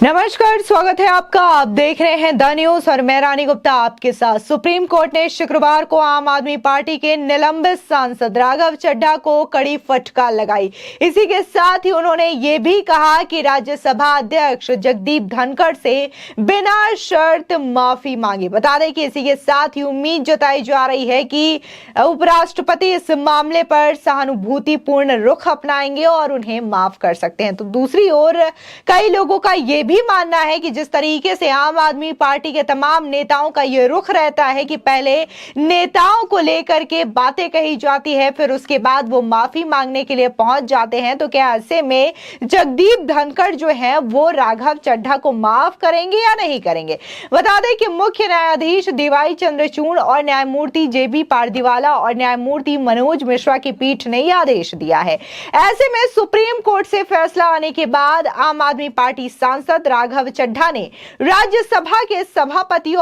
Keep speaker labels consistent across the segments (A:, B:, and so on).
A: नमस्कार, स्वागत है आपका। आप देख रहे हैं द न्यूज और मैं रानी गुप्ता आपके साथ। सुप्रीम कोर्ट ने शुक्रवार को आम आदमी पार्टी के निलंबित सांसद राघव चड्ढा को कड़ी फटकार लगाई। इसी के साथ ही उन्होंने ये भी कहा कि राज्यसभा अध्यक्ष जगदीप धनखड़ से बिना शर्त माफी मांगी। बता दें कि इसी के साथ ही उम्मीद जताई जा रही है कि उपराष्ट्रपति इस मामले पर सहानुभूतिपूर्ण रुख अपनाएंगे और उन्हें माफ कर सकते हैं। तो दूसरी ओर कई लोगों का ये भी मानना है कि जिस तरीके से आम आदमी पार्टी के तमाम नेताओं का ये रुख रहता है कि पहले नेताओं को लेकर के बातें कही जाती है, फिर उसके बाद वो माफी मांगने के लिए पहुंच जाते हैं, तो क्या ऐसे में जगदीप धनखड़ जो है वो राघव चड्ढा को माफ करेंगे या नहीं करेंगे। बता दें कि मुख्य न्यायाधीश डीवाई चंद्रचूड़ और न्यायमूर्ति जेबी पारदीवाला और न्यायमूर्ति मनोज मिश्रा की पीठ ने यह आदेश दिया है। ऐसे में सुप्रीम कोर्ट से फैसला आने के बाद आम आदमी पार्टी सांसद राघव चड्ढा ने राज्यसभा के सभापति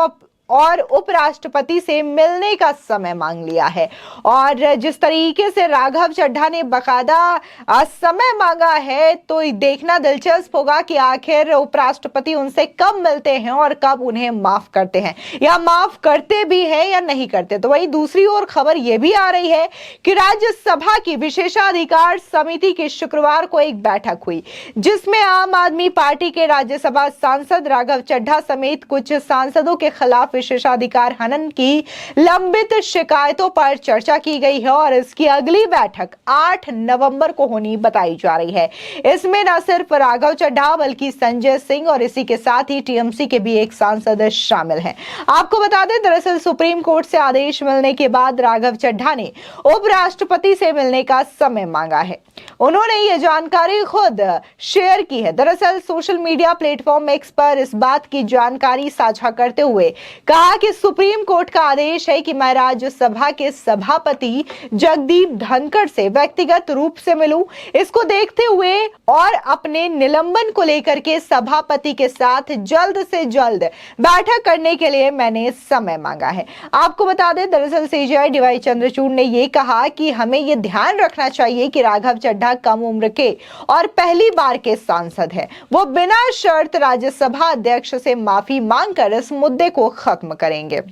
A: और उपराष्ट्रपति से मिलने का समय मांग लिया है। और जिस तरीके से राघव चड्ढा ने बकायदा समय मांगा है, तो देखना दिलचस्प होगा कि आखिर उपराष्ट्रपति उनसे कब मिलते हैं और कब उन्हें माफ करते हैं, या माफ करते भी हैं या नहीं करते। तो वही दूसरी ओर खबर यह भी आ रही है कि राज्यसभा की विशेषाधिकार समिति की शुक्रवार को एक बैठक हुई, जिसमें आम आदमी पार्टी के राज्यसभा सांसद राघव चड्ढा समेत कुछ सांसदों के खिलाफ विशेषाधिकार हनन की लंबित शिकायतों पर चर्चा की गई है और इसकी अगली बैठक 8 नवंबर को होनी बताई जा रही है। इसमें न सिर्फ राघव चड्ढा बल्कि संजय सिंह और इसी के साथ ही टीएमसी के भी एक सांसद शामिल हैं। आपको बता दें, दरअसल सुप्रीम कोर्ट से आदेश मिलने के बाद राघव चड्ढा ने उपराष्ट्रपति से मिलने का समय मांगा है। उन्होंने ये जानकारी खुद शेयर की है। दरअसल सोशल मीडिया प्लेटफॉर्म एक्स पर इस बात की जानकारी साझा करते हुए कहा कि सुप्रीम कोर्ट का आदेश है कि मैं राज्यसभा के सभापति जगदीप धनखड़ से व्यक्तिगत रूप से मिलूं। इसको देखते हुए और अपने निलंबन को लेकर के सभापति के साथ जल्द से जल्द बैठक करने के लिए मैंने समय मांगा है। आपको बता दें, दरअसल सीजेआई डीवाई चंद्रचूड़ ने यह कहा कि हमें यह ध्यान रखना चाहिए कि राघव चड्ढा कम उम्र के और पहली बार के सांसद है। वो बिना शर्त राज्यसभा अध्यक्ष से माफी मांगकर इस मुद्दे को खत्म करेंगे।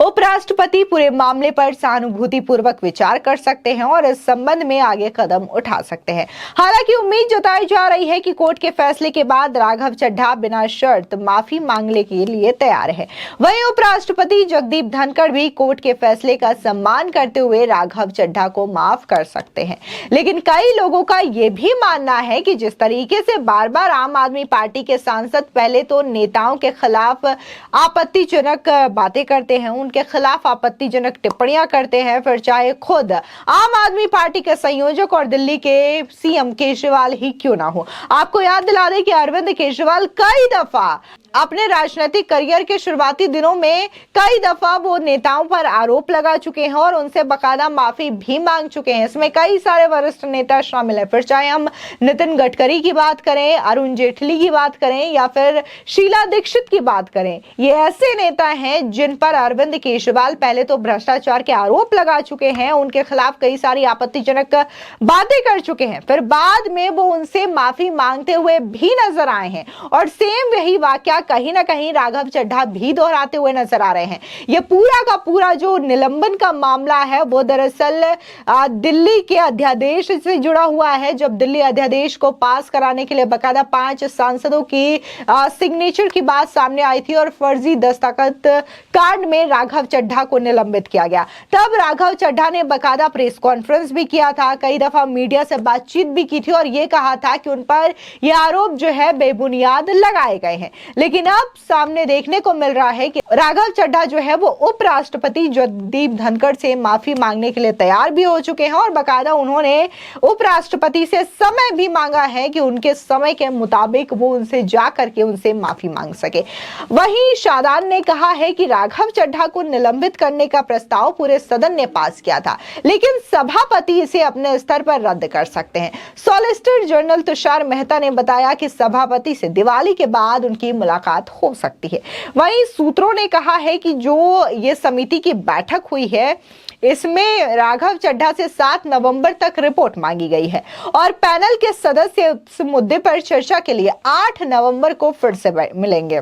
A: उपराष्ट्रपति पूरे मामले पर सहानुभूतिपूर्वक विचार कर सकते हैं और इस संबंध में आगे कदम उठा सकते हैं। हालांकि उम्मीद जताई जा रही है कि कोर्ट के फैसले के बाद राघव चड्ढा बिना शर्त माफी मांगने के लिए तैयार है। वहीं उपराष्ट्रपति जगदीप धनखड़ भी कोर्ट के फैसले का सम्मान करते हुए राघव चड्ढा को माफ कर सकते हैं। लेकिन कई लोगों का यह भी मानना है कि जिस तरीके से बार बार आम आदमी पार्टी के सांसद पहले तो नेताओं के खिलाफ आपत्तिजनक बातें करते हैं, उनके खिलाफ आपत्तिजनक टिप्पणियां करते हैं, फिर चाहे खुद आम आदमी पार्टी के संयोजक और दिल्ली के सीएम केजरीवाल ही क्यों ना हो। आपको याद दिला दें कि अरविंद केजरीवाल कई दफा अपने राजनीतिक करियर के शुरुआती दिनों में कई दफा वो नेताओं पर आरोप लगा चुके हैं और उनसे बकायदा माफी भी मांग चुके हैं। इसमें कई सारे वरिष्ठ नेता शामिल हैं, फिर चाहे हम नितिन गडकरी की बात करें, अरुण जेटली की बात करें या फिर शीला दीक्षित की बात करें। ये ऐसे नेता हैं जिन पर अरविंद केजरीवाल पहले तो भ्रष्टाचार के आरोप लगा चुके हैं, उनके खिलाफ कई सारी आपत्तिजनक बातें कर चुके हैं, फिर बाद में वो उनसे माफी मांगते हुए भी नजर आए हैं। और सेम यही वाकया कहीं ना कहीं राघव चड्ढा भी दोहराते हुए नजर आ रहे हैं। यह पूरा का पूरा जो निलंबन का मामला है वो दरअसल दिल्ली के अध्यादेश से जुड़ा हुआ है। जब दिल्ली अध्यादेश को पास कराने के लिए बकायदा 5 सांसदों की सिग्नेचर की बात सामने आई थी और फर्जी दस्तखत कांड में राघव चड्ढा को निलंबित किया गया, तब राघव चड्ढा ने बकायदा प्रेस कॉन्फ्रेंस भी किया था, कई दफा मीडिया से बातचीत भी की थी और यह कहा था कि उन पर यह आरोप जो है बेबुनियाद लगाए गए हैं। लेकिन अब सामने देखने को मिल रहा है कि राघव चड्ढा जो है वो उपराष्ट्रपति जगदीप धनखड़ से माफी मांगने के लिए तैयार भी हो चुके हैं और बकायदा उन्होंने उपराष्ट्रपति से समय भी मांगा है कि उनके समय के मुताबिक वो उनसे जा करके उनसे माफी मांग सके। वहीं शादान ने कहा है कि राघव चड्ढा को निलंबित करने का प्रस्ताव पूरे सदन ने पास किया था, लेकिन सभापति इसे अपने स्तर पर रद्द कर सकते हैं। सॉलिसिटर जनरल तुषार मेहता ने बताया कि सभापति से दिवाली के बाद उनकी मुलाकात हो सकती है। वहीं सूत्रों ने कहा है कि जो ये समिति की बैठक हुई है इसमें राघव चड्ढा से 7 नवंबर तक रिपोर्ट मांगी गई है और पैनल के सदस्य इस मुद्दे पर चर्चा के लिए 8 नवंबर को फिर से मिलेंगे।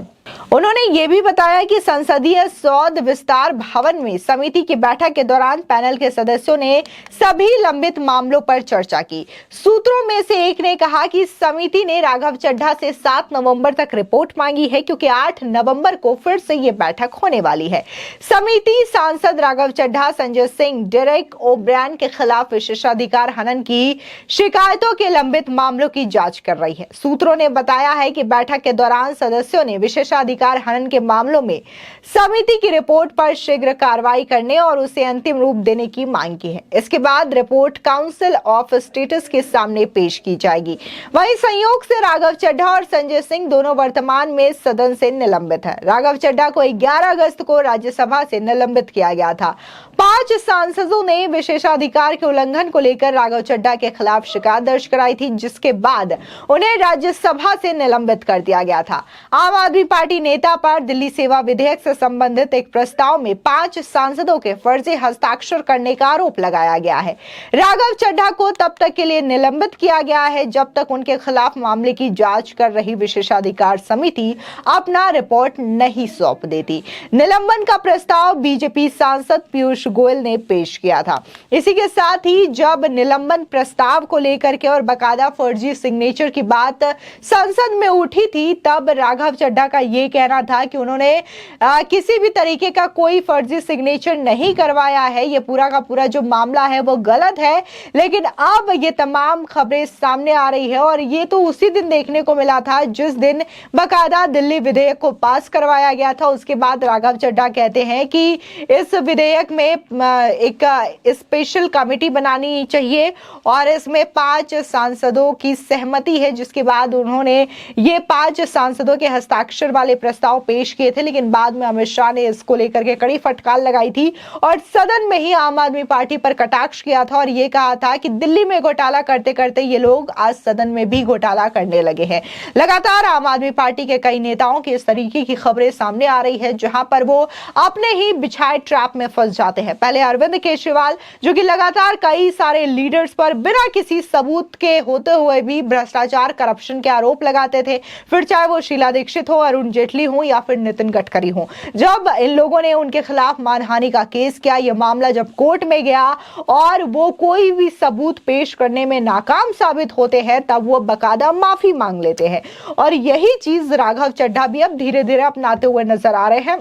A: उन्होंने ये भी बताया कि संसदीय सौध विस्तार भवन में समिति की बैठक के दौरान पैनल के सदस्यों ने सभी लंबित मामलों पर चर्चा की। सूत्रों में से एक ने कहा कि समिति ने राघव चड्ढा से 7 नवंबर तक रिपोर्ट मांगी है क्योंकि 8 नवंबर को फिर से ये बैठक होने वाली है। समिति सांसद राघव चड्ढा, संजय सिंह, डेरेक ओब्रायन के खिलाफ विशेषाधिकार हनन की शिकायतों के लंबित मामलों की जांच कर रही है। सूत्रों ने बताया है कि बैठक के दौरान सदस्यों ने विशेषाधिकार हनन के मामलों में समिति की रिपोर्ट पर शीघ्र कार्रवाई करने और उसे अंतिम रूप देने की मांग की है। इसके बाद रिपोर्ट काउंसिल ऑफ स्टेटस के सामने पेश की जाएगी। वहीं संयोग से राघव चड्ढा और संजय सिंह दोनों वर्तमान में सदन से निलंबित है। राघव चड्ढा को 11 अगस्त को राज्यसभा से निलंबित किया गया था। 5 सांसदों ने विशेषाधिकार के उल्लंघन को लेकर राघव चड्ढा के खिलाफ शिकायत दर्ज कराई थी, जिसके बाद उन्हें राज्यसभा से निलंबित कर दिया गया था। आम आदमी पार्टी नेता पर दिल्ली सेवा विधेयक से संबंधित एक प्रस्ताव में 5 सांसदों के फर्जी हस्ताक्षर करने का आरोप लगाया गया है। राघव चड्ढा को तब तक के लिए निलंबित किया गया है जब तक उनके खिलाफ मामले की जांच कर रही विशेषाधिकार समिति अपना रिपोर्ट नहीं सौंप देती। निलंबन का प्रस्ताव बीजेपी सांसद पीयूष गोयल ने पेश किया था। इसी के साथ ही जब निलंबन प्रस्ताव को लेकर के और बकायदा फर्जी सिग्नेचर की बात संसद में उठी थी, तब राघव चड्ढा का ये कहना था कि उन्होंने किसी भी तरीके का कोई फर्जी सिग्नेचर नहीं करवाया है, ये पूरा का पूरा जो मामला है वो गलत है। लेकिन अब ये तमाम खबरें सामने आ रही है और ये तो उसी दिन देखने को मिला था जिस दिन बकायदा दिल्ली विधेयक को पास करवाया गया था। उसके बाद राघव चड्ढा कहते हैं कि इस विधेयक में एक स्पेशल कमेटी बनानी चाहिए और इसमें 5 सांसदों की सहमति है, जिसके बाद उन्होंने ये 5 सांसदों के हस्ताक्षर वाले प्रस्ताव पेश किए थे। लेकिन बाद में अमित शाह ने इसको लेकर के कड़ी फटकार लगाई थी और सदन में ही आम आदमी पार्टी पर कटाक्ष किया था और ये कहा था कि दिल्ली में घोटाला करते करते ये लोग आज सदन में भी घोटाला करने लगे हैं। लगातार आम आदमी पार्टी के कई नेताओं की इस तरीके की खबरें सामने आ रही है जहां पर वो अपने ही बिछाए ट्रैप में फंस जाते हैं। पहले अरविंद केजरीवाल जो कि लगातार कई सारे लीडर्स पर बिना किसी सबूत के होते हुए भी भ्रष्टाचार, करप्शन के आरोप लगाते थे, फिर चाहे वो शीला दीक्षित हो, अरुण जेटली हो या फिर नितिन गडकरी हो। जब इन लोगों ने उनके खिलाफ मानहानि का केस किया, यह मामला जब कोर्ट में गया और वो कोई भी सबूत पेश करने में नाकाम साबित होते हैं, तब वो बकायदा माफी मांग लेते हैं और यही चीज राघव चड्ढा भी अब धीरे धीरे अपनाते हुए नजर आ रहे हैं।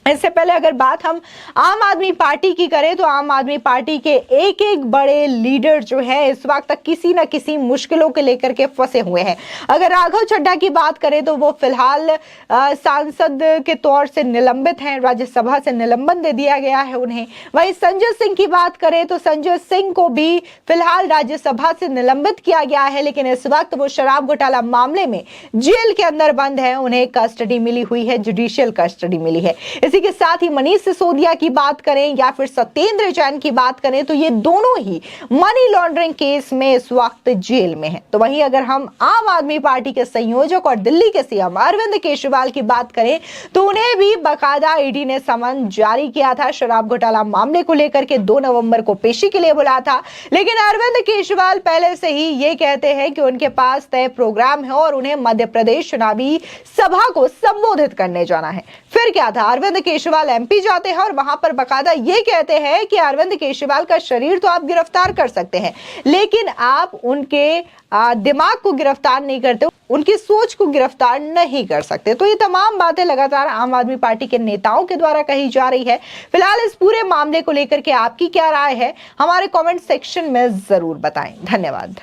A: इससे पहले अगर बात हम आम आदमी पार्टी की करें तो आम आदमी पार्टी के एक एक बड़े लीडर जो है इस वक्त तक किसी न किसी मुश्किलों के लेकर के फंसे हुए हैं। अगर राघव चड्ढा की बात करें तो वो फिलहाल सांसद के तौर से निलंबित हैं, राज्यसभा से निलंबन दे दिया गया है उन्हें। वहीं संजय सिंह की बात करें तो संजय सिंह को भी फिलहाल राज्यसभा से निलंबित किया गया है, लेकिन इस वक्त वो शराब घोटाला मामले में जेल के अंदर बंद है, उन्हें कस्टडी मिली हुई है, जुडिशियल कस्टडी मिली है। इसी के साथ ही मनीष सिसोदिया की बात करें या फिर सत्येंद्र जैन की बात करें तो ये दोनों ही मनी लॉन्ड्रिंग केस में इस वक्त जेल में हैं। तो वहीं अगर हम आम आदमी पार्टी के संयोजक और दिल्ली के सीएम अरविंद केजरीवाल की बात करें तो उन्हें भी बकायदा ईडी ने समन जारी किया था। शराब घोटाला मामले को लेकर के 2 नवंबर को पेशी के लिए बुलाया था, लेकिन अरविंद केजरीवाल पहले से ही ये कहते हैं कि उनके पास तय प्रोग्राम है और उन्हें मध्य प्रदेश चुनावी सभा को संबोधित करने जाना है। फिर क्या था, अरविंद केजरीवाल एमपी जाते हैं और वहां पर बकायदा ये कहते हैं कि अरविंद केजरीवाल का शरीर तो आप गिरफ्तार कर सकते हैं, लेकिन आप उनके दिमाग को गिरफ्तार नहीं करते, उनकी सोच को गिरफ्तार नहीं कर सकते। तो ये तमाम बातें लगातार आम आदमी पार्टी के नेताओं के द्वारा कही जा रही है। फिलहाल इस पूरे मामले को लेकर के आपकी क्या राय है, हमारे कमेंट सेक्शन में जरूर बताएं। धन्यवाद।